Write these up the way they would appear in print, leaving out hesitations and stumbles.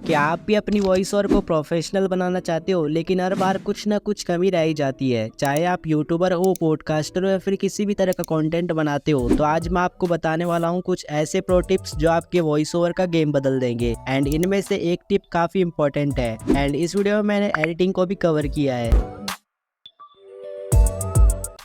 क्या आप भी अपनी वॉइस ओवर को प्रोफेशनल बनाना चाहते हो, लेकिन हर बार कुछ ना कुछ कमी रह ही जाती है। चाहे आप यूट्यूबर हो, पॉडकास्टर हो या फिर किसी भी तरह का कंटेंट बनाते हो, तो आज मैं आपको बताने वाला हूँ कुछ ऐसे प्रो टिप्स जो आपके वॉइस ओवर का गेम बदल देंगे। एंड इनमें से एक टिप काफी इंपॉर्टेंट है एंड इस वीडियो में मैंने एडिटिंग को भी कवर किया है।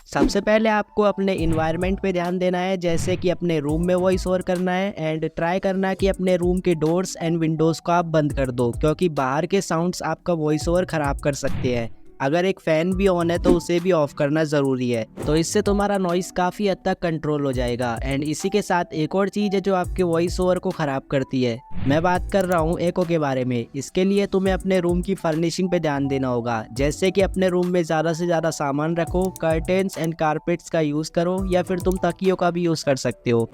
सबसे पहले आपको अपने इन्वायरमेंट पे ध्यान देना है, जैसे कि अपने रूम में वॉइस ओवर करना है एंड ट्राई करना है कि अपने रूम के डोर्स एंड विंडोज़ को आप बंद कर दो, क्योंकि बाहर के साउंड्स आपका वॉइस ओवर ख़राब कर सकते हैं। अगर एक फ़ैन भी ऑन है तो उसे भी ऑफ करना ज़रूरी है, तो इससे तुम्हारा नॉइस काफ़ी हद तक कंट्रोल हो जाएगा। एंड इसी के साथ एक और चीज़ है जो आपके वॉइस ओवर को ख़राब करती है। मैं बात कर रहा हूँ एको के बारे में। इसके लिए तुम्हें अपने रूम की फर्निशिंग पे ध्यान देना होगा, जैसे कि अपने रूम में ज़्यादा से ज़्यादा सामान रखो, कर्टेन्स एंड कारपेट्स का यूज़ करो या फिर तुम तकियों का भी यूज़ कर सकते हो।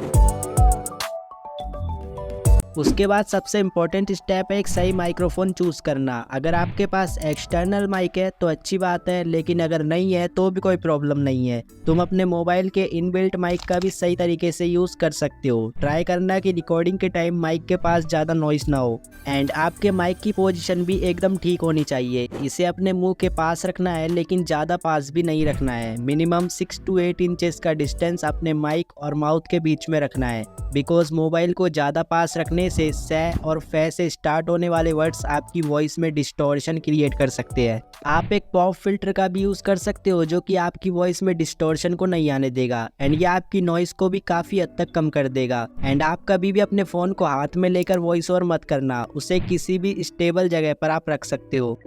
उसके बाद सबसे इम्पोर्टेंट स्टेप है एक सही माइक्रोफोन चूज़ करना। अगर आपके पास एक्सटर्नल माइक है तो अच्छी बात है, लेकिन अगर नहीं है तो भी कोई प्रॉब्लम नहीं है। तुम अपने मोबाइल के इनबिल्ट माइक का भी सही तरीके से यूज़ कर सकते हो। ट्राई करना कि रिकॉर्डिंग के टाइम माइक के पास ज़्यादा नॉइस ना हो एंड आपके माइक की पोजीशन भी एकदम ठीक होनी चाहिए। इसे अपने मुंह के पास रखना है, लेकिन ज़्यादा पास भी नहीं रखना है। मिनिमम 6 to 8 इंचेस का डिस्टेंस अपने माइक और माउथ के बीच में रखना है, बिकॉज मोबाइल को ज़्यादा पास रखने से स और फे से स्टार्ट होने वाले वर्ड्स आपकी वॉइस में डिस्टॉर्शन क्रिएट कर सकते हैं। आप एक पॉप फिल्टर का भी यूज़ कर सकते हो, जो कि आपकी वॉइस में डिस्टॉर्शन को नहीं आने देगा एंड ये आपकी नॉइस को भी काफ़ी हद तक कम कर देगा। एंड आप कभी भी अपने फ़ोन को हाथ में लेकर वॉइस ओवर मत करना, उसे किसी भी स्टेबल जगह पर आप रख सकते हो।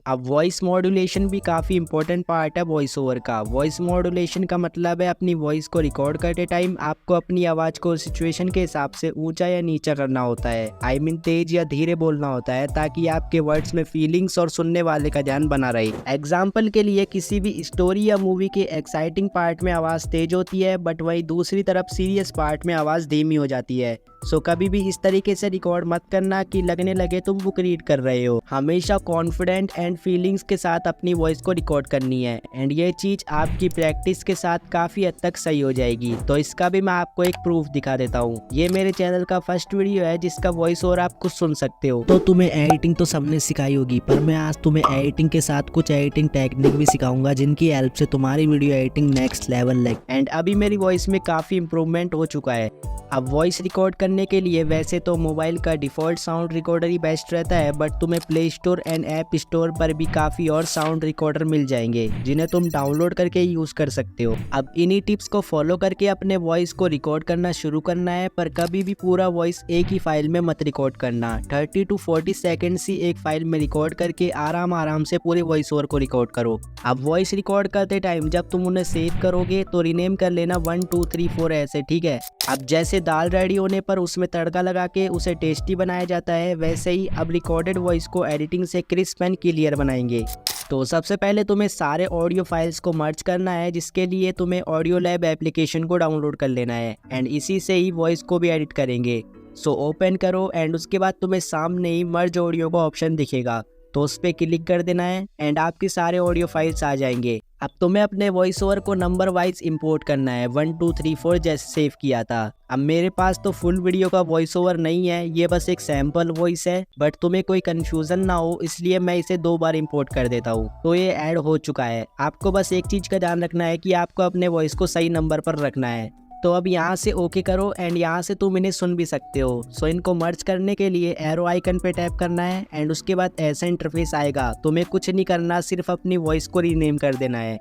अब वॉइस मॉड्यूलेशन भी काफ़ी इंपॉर्टेंट पार्ट है वॉइस ओवर का। वॉइस मॉड्यूलेशन का मतलब है अपनी वॉइस को रिकॉर्ड करते टाइम आपको अपनी आवाज़ को सिचुएशन के हिसाब से ऊंचा या नीचा करना होता है। आई मीन तेज या धीरे बोलना होता है, ताकि आपके वर्ड्स में फीलिंग्स और सुनने वाले का ध्यान बना रहे। एग्जाम्पल के लिए, किसी भी स्टोरी या मूवी के एक्साइटिंग पार्ट में आवाज़ तेज होती है, बट वहीं दूसरी तरफ सीरियस पार्ट में आवाज़ धीमी हो जाती है। सो कभी भी इस तरीके से रिकॉर्ड मत करना कि लगने लगे तुम बुक रीड कर रहे हो। हमेशा कॉन्फिडेंट एंड फीलिंग्स के साथ अपनी वॉइस को रिकॉर्ड करनी है एंड ये चीज़ आपकी प्रैक्टिस के साथ काफ़ी हद तक सही हो जाएगी। तो इसका भी मैं आपको एक प्रूफ दिखा देता हूँ। ये मेरे चैनल का फर्स्ट वीडियो है जिसका वॉइस ओवर आप खुद सुन सकते हो। तो तुम्हें एडिटिंग तो सबने सिखाई होगी, पर मैं आज तुम्हें एडिटिंग के साथ कुछ एडिटिंग टेक्निक भी सिखाऊंगा, जिनकी हेल्प से तुम्हारी वीडियो एडिटिंग नेक्स्ट लेवल लगे। एंड अभी मेरी वॉइस में काफ़ी इंप्रूवमेंट हो चुका है। अब वॉइस रिकॉर्ड करने के लिए वैसे तो मोबाइल का डिफ़ॉल्ट साउंड रिकॉर्डर ही बेस्ट रहता है, बट तुम्हें play store and app store पर भी काफ़ी और साउंड रिकॉर्डर मिल जाएंगे, जिन्हें तुम डाउनलोड करके यूज़ कर सकते हो। अब इन्हीं टिप्स को फॉलो करके अपने वॉइस को रिकॉर्ड करना शुरू करना है, पर कभी भी पूरा वॉइस एक ही फाइल में मत रिकॉर्ड करना। 30 to 40 सेकेंड्स ही एक फाइल में रिकॉर्ड करके आराम से पूरे वॉइस ओवर को रिकॉर्ड करो। अब वॉइस रिकॉर्ड करते टाइम जब तुम उन्हें सेव करोगे तो रीनेम कर लेना 1 2 3 4 ऐसे, ठीक है। अब जैसे दाल रेडी होने पर उसमें तड़का लगा के उसे टेस्टी बनाया जाता है, वैसे ही अब रिकॉर्डेड वॉइस को एडिटिंग से क्रिस्प एंड क्लियर बनाएंगे। तो सबसे पहले तुम्हें सारे ऑडियो फाइल्स को मर्ज करना है, जिसके लिए तुम्हें ऑडियो लैब एप्लीकेशन को डाउनलोड कर लेना है एंड इसी से ही वॉइस को भी एडिट करेंगे। सो ओपन करो एंड उसके बाद तुम्हें सामने ही मर्ज ऑडियो का ऑप्शन दिखेगा, तो उस पर क्लिक कर देना है एंड आपके सारे ऑडियो फाइल्स आ जाएंगे। अब तुम्हें अपने वॉइस ओवर को नंबर वाइज इंपोर्ट करना है, 1 2 3 4 जैसे सेव किया था। अब मेरे पास तो फुल वीडियो का वॉइस ओवर नहीं है, ये बस एक सैम्पल वॉइस है, बट तुम्हें कोई कंफ्यूजन ना हो इसलिए मैं इसे 2 बार इंपोर्ट कर देता हूँ। तो ये ऐड हो चुका है। आपको बस एक चीज़ का ध्यान रखना है कि आपको अपने वॉइस को सही नंबर पर रखना है। तो अब यहाँ से ओके करो एंड यहाँ से तुम इन्हें सुन भी सकते हो। सो इनको मर्ज करने के लिए एरो आइकन पे टैप करना है एंड उसके बाद ऐसा इंटरफेस आएगा। तुम्हें कुछ नहीं करना, सिर्फ अपनी वॉइस को रीनेम कर देना है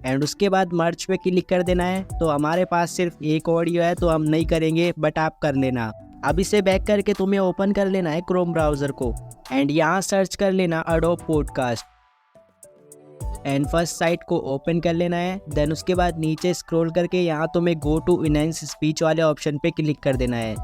एंड उसके बाद मर्ज पे क्लिक कर देना है। तो हमारे पास सिर्फ एक ऑडियो है तो हम नहीं करेंगे, बट आप कर लेना। अब इसे बैक करके तुम्हें ओपन कर लेना है क्रोम ब्राउज़र को एंड यहाँ सर्च कर लेना adobe podcast and first sight को ओपन कर लेना है। देन उसके बाद नीचे स्क्रॉल करके यहाँ तुम्हें गो टू इनहेंस स्पीच वाले ऑप्शन पे क्लिक कर देना है।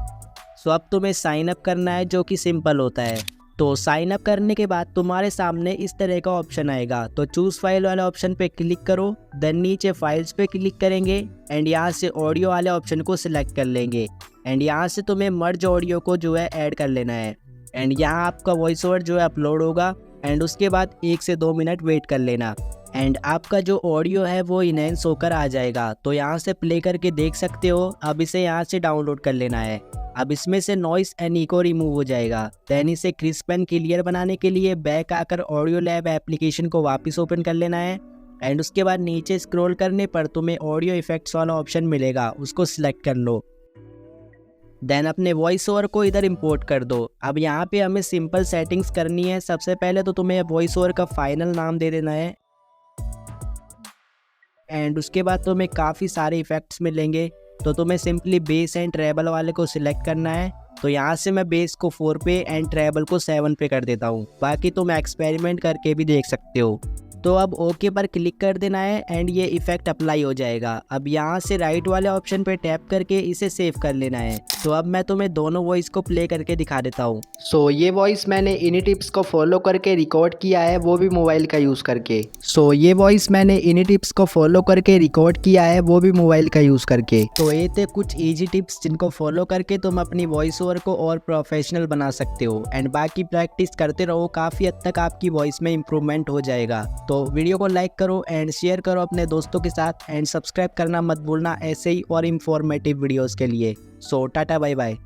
सो अब तुम्हें साइन अप करना है, जो कि सिंपल होता है। तो साइन अप करने के बाद तुम्हारे सामने इस तरह का ऑप्शन आएगा, तो चूज़ फाइल वाले ऑप्शन पे क्लिक करो। देन नीचे फाइल्स पे क्लिक करेंगे एंड यहाँ से ऑडियो वाले ऑप्शन को सिलेक्ट कर लेंगे एंड यहाँ से तुम्हें मर्ज ऑडियो को जो है ऐड कर लेना है एंड यहाँ आपका वॉइस ओवर जो है अपलोड होगा एंड उसके बाद 1 से 2 मिनट वेट कर लेना एंड आपका जो ऑडियो है वो इनहेंस होकर आ जाएगा। तो यहाँ से प्ले करके देख सकते हो। अब इसे यहाँ से डाउनलोड कर लेना है अब इसमें से नॉइस एंड इको रिमूव हो जाएगा। देन इसे क्रिस्प एंड क्लियर बनाने के लिए बैक आकर ऑडियो लैब एप्लीकेशन को वापस ओपन कर लेना है एंड उसके बाद नीचे स्क्रॉल करने पर तुम्हें ऑडियो इफेक्ट्स वाला ऑप्शन मिलेगा, उसको सिलेक्ट कर लो। देन अपने वॉइस ओवर को इधर इंपोर्ट कर दो। अब यहाँ पे हमें सिंपल सेटिंग्स करनी है। सबसे पहले तो तुम्हें वॉइस ओवर का फाइनल नाम दे देना है एंड उसके बाद तुम्हें काफ़ी सारे इफेक्ट्स मिलेंगे, तो तुम्हें सिंपली बेस एंड ट्रेबल वाले को सिलेक्ट करना है। तो यहाँ से मैं बेस को 4 पे एंड ट्रेबल को 7 पे कर देता हूँ, बाकी तुम एक्सपेरिमेंट करके भी देख सकते हो। तो अब ओके पर क्लिक कर देना है एंड ये इफेक्ट अप्लाई हो जाएगा। अब यहाँ से राइट वाले ऑप्शन पे टैप करके इसे सेव कर लेना है। तो अब मैं तुम्हें दोनों वॉइस को प्ले करके दिखा देता हूँ। ये वॉइस मैंने इन्हीं टिप्स को फॉलो करके रिकॉर्ड किया है, वो भी मोबाइल का यूज़ करके। ये वॉइस मैंने इन्हीं टिप्स को फॉलो करके रिकॉर्ड किया है, वो भी मोबाइल का यूज़ करके। तो ये थे कुछ ईजी टिप्स जिनको फॉलो करके तुम अपनी वॉइस ओवर को और प्रोफेशनल बना सकते हो एंड बाकी प्रैक्टिस करते रहो, काफ़ी हद तक आपकी वॉइस में इंप्रूवमेंट हो जाएगा। तो वीडियो को लाइक करो एंड शेयर करो अपने दोस्तों के साथ एंड सब्सक्राइब करना मत भूलना ऐसे ही और इन्फॉर्मेटिव वीडियोस के लिए। Tata bye bye.